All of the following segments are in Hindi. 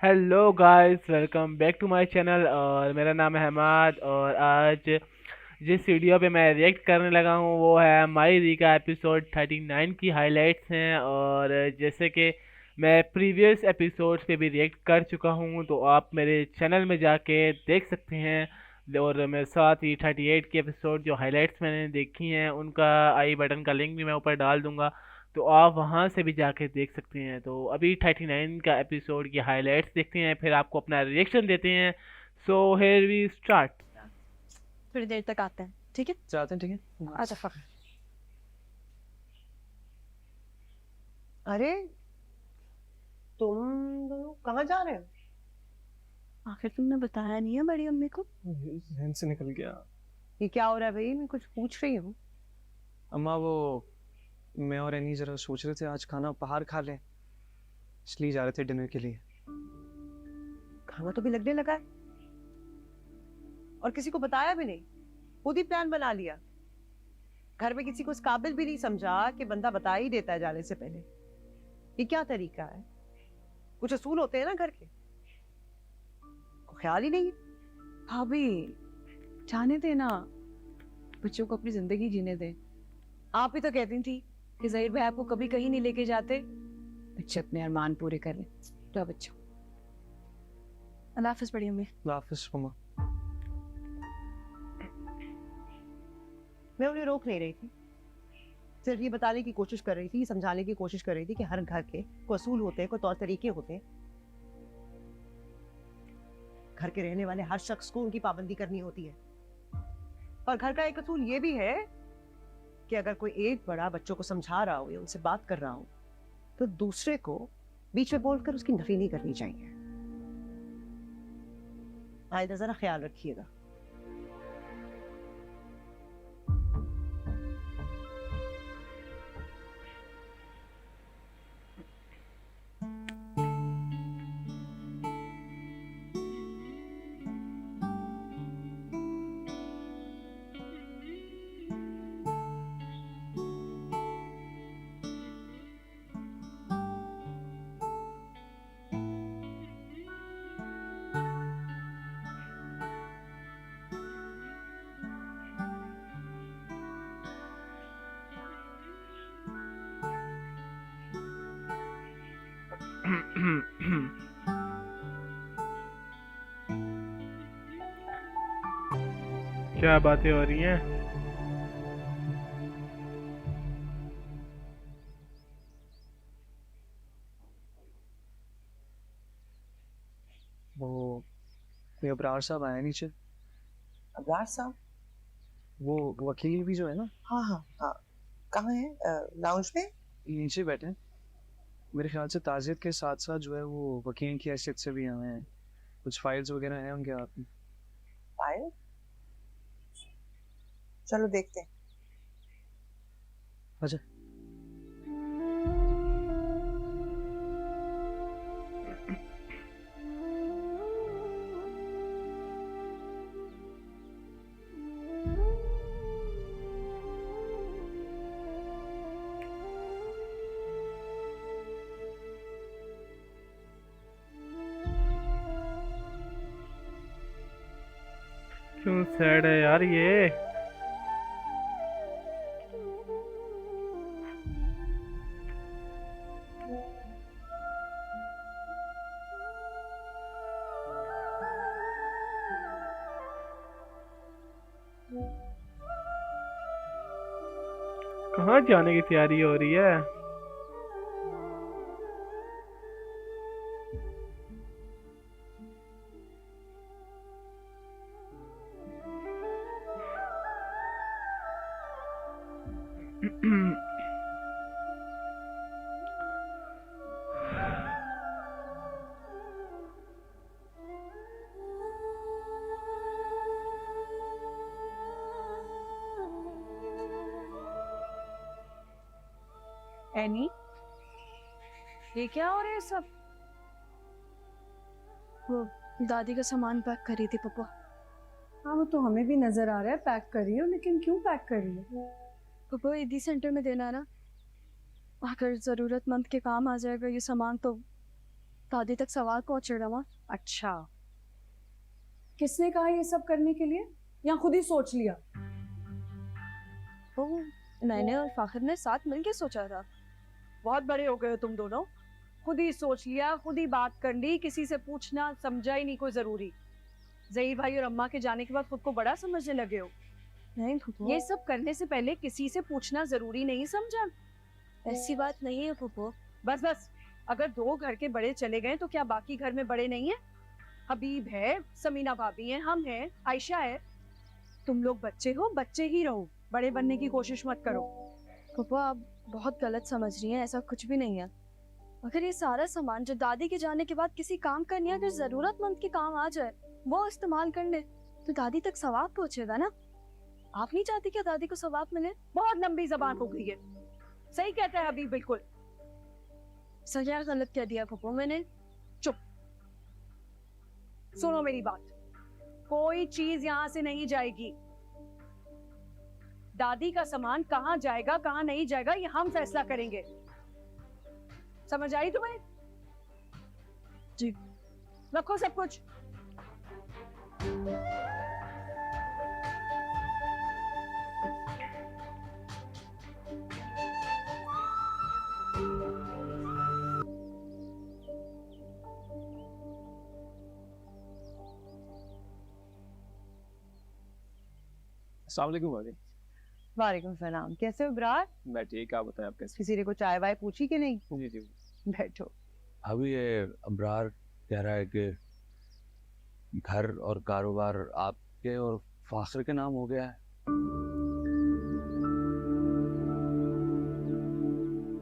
Hello guys, welcome back to my channel. और मेरा नाम है हमाद। और आज जिस वीडियो पे मैं रिएक्ट करने लगा हूँ वो है माई री का एपिसोड 39 की हाइलाइट्स हैं। और जैसे कि मैं प्रीवियस एपिसोड्स पे भी रिएक्ट कर चुका हूँ, तो आप मेरे चैनल में जाके देख सकते हैं। और मैं साथ ही 38 की एपिसोड जो हाइलाइट्स मैंने देखी हैं उनका आई बटन का लिंक भी मैं ऊपर डाल दूंगा, तो आप वहां से भी जाके देख सकते हैं। तो अभी 39 का एपिसोड की हाइलाइट्स देखते हैं, फिर आपको अपना रिएक्शन देते हैं। So here we start. थोड़ी देर तक आते हैं, ठीक है? जाते हैं, ठीक है। अच्छा फक। अरे, तुम दोनों कहाँ जा रहे हो? आखिर तुमने बताया नहीं है बड़ी अम्मी को? जहन से निकल गया। ये क्या हो रहा है भाई? मैं कुछ पूछ रही हूँ। अम्मा, वो मैं और एनी जरा सोच रहे थे आज खाना बाहर खा लें, इसलिए जा रहे थे डिनर के लिए। खाना तो भी लगने लगा है और किसी को बताया भी नहीं, खुद ही प्लान बना लिया। घर में किसी को इस काबिल भी नहीं समझा कि बंदा बता ही देता है जाने से पहले। ये क्या तरीका है? कुछ असूल होते हैं ना घर के, को ख्याल ही नहीं है। भाभी, जाने देना, बच्चों को अपनी जिंदगी जीने दे। आप ही तो कहती थी कि जहीर भाई आपको कभी कहीं नहीं लेके जाते, बच्चे अपने अरमान पूरे कर रहे। तो बच्चों, अल्लाह हाफिज बड़ी अम्मी। हाफिज अम्मा। मैं उन्हें रोक नहीं रही थी, सिर्फ ये बताने की कोशिश कर रही थी, समझाने की कोशिश कर रही थी कि हर घर के कोई असूल होते हैं, कोई तौर तरीके होते हैं। घर के रहने वाले हर शख्स को उनकी पाबंदी करनी होती है। और घर का एक असूल ये भी है कि अगर कोई एक बड़ा बच्चों को समझा रहा हो या उनसे बात कर रहा हो, तो दूसरे को बीच में बोलकर उसकी नफी नहीं करनी चाहिए। आइंदा जरा ख्याल रखिएगा। क्या बातें हो रही हैं? वो कोई अबरार साहब आया नीचे। अब्रार साहब? वो वकील भी जो है ना, हाँ हाँ हाँ। कहाँ है? लाउंज में? नीचे बैठे हैं। मेरे ख्याल से ताज़ियत के साथ साथ जो है वो वकील की हैसियत से भी आए हैं। कुछ फाइल्स वगैरह हैं उनके हाथ में। फाइल? चलो देखते हैं। अच्छा। क्यों सैड है यार ये? कहाँ जाने की तैयारी हो रही है? एनी, ये क्या हो रहा है सब? वो दादी का सामान पैक कर रही थी पप्पा। हाँ, वो तो हमें भी नजर आ रहा है पैक कर रही हो, लेकिन क्यों पैक कर रही हो? पप्पा ईदी सेंटर में देना है ना, अगर जरूरतमंद के काम आ जाएगा ये सामान तो दादी तक सवाल पहुंच रहा था। अच्छा, किसने कहा ये सब करने के लिए, या खुद ही सोच लिया? तो मैंने और फाखिर ने साथ मिलके सोचा था। बहुत बड़े हो गए हो तुम दोनों। खुद ही सोच लिया, खुद ही बात कर ली, किसी से पूछना समझा ही नहीं कोई जरूरी। जहीर भाई और अम्मा के जाने के बाद खुद को बड़ा समझने लगे हो। नहीं फूफो, ये सब करने से पहले किसी से पूछना जरूरी नहीं समझा? ऐसी बात नहीं है फूफो। बस बस, अगर दो घर के बड़े चले गए तो क्या बाकी घर में बड़े नहीं है? हबीब है, समीना भाभी है, हम हैं, आयशा है। तुम लोग बच्चे हो, बच्चे ही रहो, बड़े बनने की कोशिश मत करो। फूफो आप बहुत गलत समझ रही हैं, ऐसा कुछ भी नहीं है। अगर ये सारा सामान जो दादी के जाने के बाद किसी काम का नहीं है, अगर जरूरतमंद के काम आ जाए वो इस्तेमाल कर ले तो दादी तक सवाब पहुंचेगा ना। आप नहीं चाहती क्या दादी को सवाब मिले? बहुत लंबी जबान हो गई है। सही कहता है हबीब, बिल्कुल। सर क्या गलत कह दिया फूफो मैंने? सुनो मेरी बात, कोई चीज यहाँ से नहीं जाएगी। दादी का सामान कहाँ जाएगा कहाँ नहीं जाएगा ये हम फैसला करेंगे। समझ आई तुम्हें? जी। रखो सब कुछ। अस्सलाम वालेकुम भाभी। वालेकुम सलाम, कैसे हो ब्रार? मैं ठीक, आप बताएं आप कैसे? किसी ने को चाय वाय पूछी कि नहीं? जी जी। बैठो। अभी ये अब्रार कह रहा है कि घर और कारोबार आपके और फाखिर के नाम हो गया है।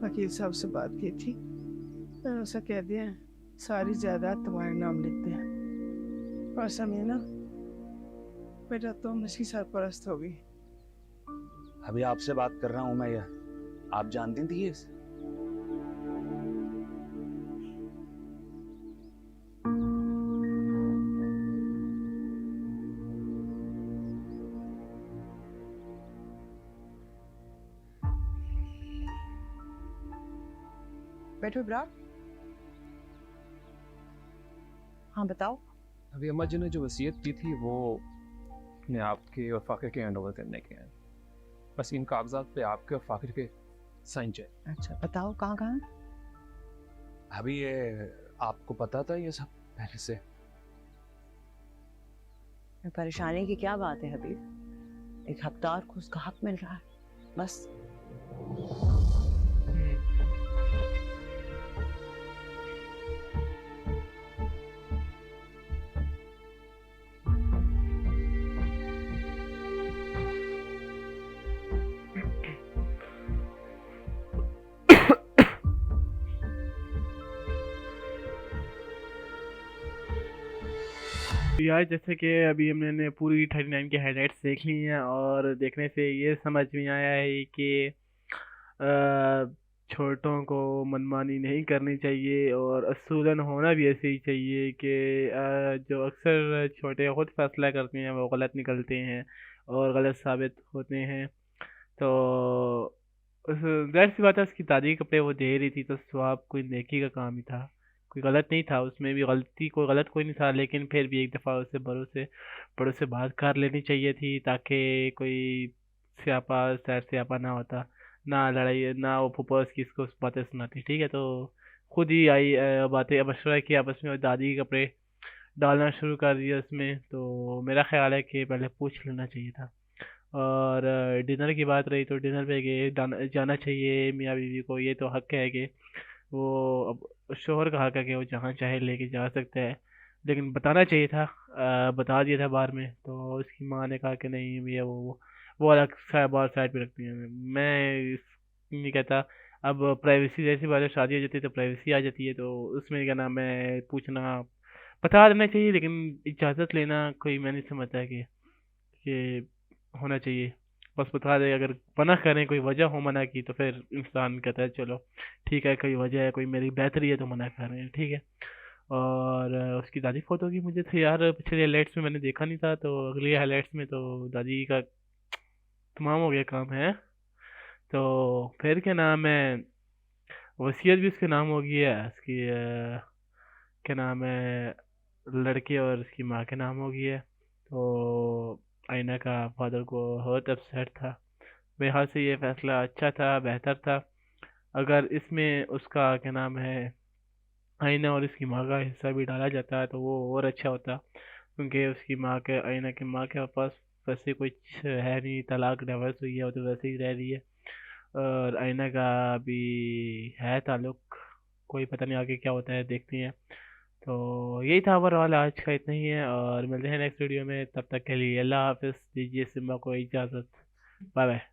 वकील साहब से बात की थी, तो उसे कह दिया सारी जायदाद तुम्हारे नाम लिखते हैं। और समीना बेटा तुम इसकी सरपरस्त होगी। अभी आपसे बात कर रहा हूँ मैं, यह आप जानती थी इसे? बैठो ब्रार। हाँ बताओ। अभी अम्मा जी ने जो वसीयत की थी वो अपने आपके और फाकिर के हैंड ओवर करने के हैं। बस इन कागजात पे आपके और फाकिर के साइन चाहिए। अच्छा बताओ कहाँ कहाँ? अभी ये आपको पता था ये सब पहले से? परेशानी की क्या बात है हबीब? एक हकदार को उसका हक मिल रहा है, बस। तो यार जैसे कि अभी हमने पूरी 39 के हाइलाइट्स देख ली हैं और देखने से ये समझ में आया है कि छोटों को मनमानी नहीं करनी चाहिए और असूलन होना भी ऐसे ही चाहिए कि जो अक्सर छोटे खुद फैसला करते हैं वो गलत निकलते हैं और गलत साबित होते हैं। तो जाहिर सी बात है उसकी दादी के कपड़े वो दे रही थी तो स्वाब कोई नेकी का काम ही था, कोई गलत नहीं था उसमें भी, गलती कोई गलत कोई नहीं था, लेकिन फिर भी एक दफ़ा उससे बड़ों से बात कर लेनी चाहिए थी ताकि कोई स्यापा सैर स्यापा ना होता, ना लड़ाई, ना वो फूफा उसकी इसको बातें सुनाती। ठीक है, तो खुद ही आई बातें मशवरा किया आपस में और दादी के कपड़े डालना शुरू कर दिया उसमें। तो मेरा ख्याल है कि पहले पूछ लेना चाहिए था। और डिनर की बात रही तो डिनर पे गए, जाना चाहिए मियाँ बीवी को, ये तो हक है कि वो, अब शोहर का हक है कि वो जहाँ चाहे लेके जा सकता है, लेकिन बताना चाहिए था। बता दिया था बार में, तो उसकी माँ ने कहा कि नहीं भैया वो अलग बार साइड पे रखती है। मैं नहीं कहता, अब प्राइवेसी जैसी बात है, शादी हो जाती है तो प्राइवेसी आ जाती है, तो उसमें क्या नाम है पूछना बता देना चाहिए, लेकिन इजाज़त लेना कोई मैं नहीं समझता है कि होना चाहिए। बस बता दे, अगर मना करें कोई वजह हो मना की तो फिर इंसान कहता है चलो ठीक है, कोई वजह है, कोई मेरी बेहतरी है तो मना कर रहे हैं, ठीक है। और उसकी दादी फोटो की मुझे तो यार पिछले हाईलाइट्स में मैंने देखा नहीं था, तो अगली हाईलाइट्स में तो दादी का तमाम हो गया काम है। तो फिर क्या नाम है, वसीयत भी उसके नाम हो गई है, उसकी क्या नाम है, लड़के और उसकी माँ के नाम हो गई है। तो आईना का फादर को बहुत अपसेट था। मेरे ख्याल से ये फैसला अच्छा था, बेहतर था। अगर इसमें उसका क्या नाम है, आईना और इसकी माँ का हिस्सा भी डाला जाता है तो वो और अच्छा होता, क्योंकि उसकी माँ के, आईना की माँ के पास वैसे कुछ है नहीं, तलाक डिवोर्स हुई है, वो तो वैसे ही रह रही है। और आईना का भी है ताल्लुक, कोई पता नहीं आगे क्या होता है, देखते हैं। तो यही था ओवरऑल, आज का इतना ही है और मिलते हैं नेक्स्ट वीडियो में। तब तक के लिए अल्लाह हाफिज़, दीजिए सिम्बा को इजाज़त। Bye bye.